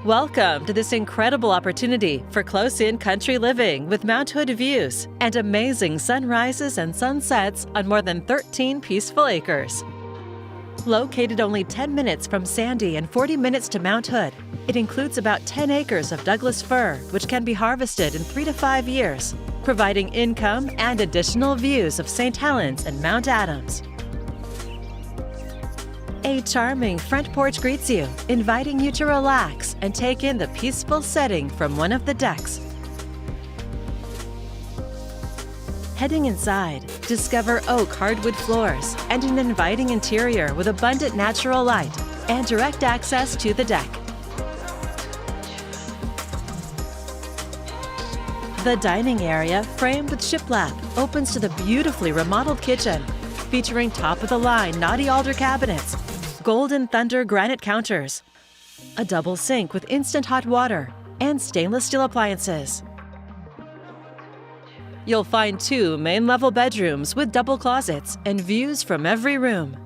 Welcome to this incredible opportunity for close-in country living with Mount Hood views and amazing sunrises and sunsets on more than 13 peaceful acres. Located only 10 minutes from Sandy and 40 minutes to Mount Hood, it includes about 10 acres of Douglas fir, which can be harvested in 3 to 5 years, providing income and additional views of St. Helens and Mount Adams. A charming front porch greets you, inviting you to relax and take in the peaceful setting from one of the decks. Heading inside, discover oak hardwood floors and an inviting interior with abundant natural light and direct access to the deck. The dining area, framed with shiplap, opens to the beautifully remodeled kitchen, featuring top-of-the-line knotty alder cabinets, Golden Thunder granite counters, a double sink with instant hot water, and stainless steel appliances. You'll find 2 main-level bedrooms with double closets and views from every room.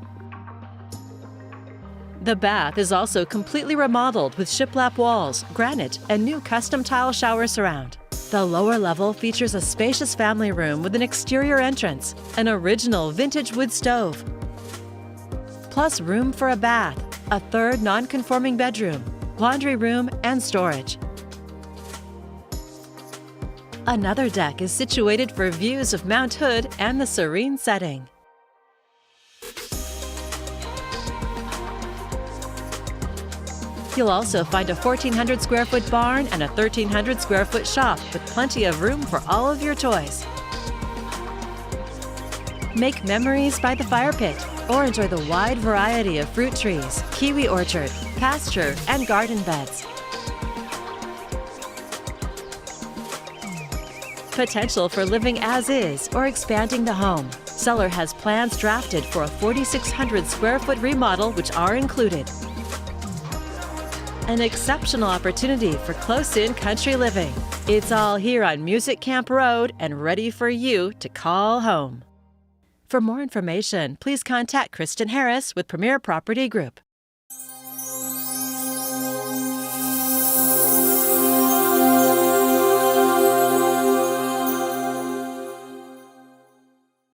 The bath is also completely remodeled with shiplap walls, granite, and new custom tile shower surround. The lower level features a spacious family room with an exterior entrance, an original vintage wood stove, plus room for a bath, a third non-conforming bedroom, laundry room, and storage. Another deck is situated for views of Mount Hood and the serene setting. You'll also find a 1,400 square foot barn and a 1,300 square foot shop with plenty of room for all of your toys. Make memories by the fire pit or enjoy the wide variety of fruit trees, kiwi orchard, pasture, and garden beds. Potential for living as is or expanding the home. Seller has plans drafted for a 4,600 square foot remodel, which are included. An exceptional opportunity for close-in country living. It's all here on Music Camp Road and ready for you to call home. For more information, please contact Kristin Harris with Premier Property Group.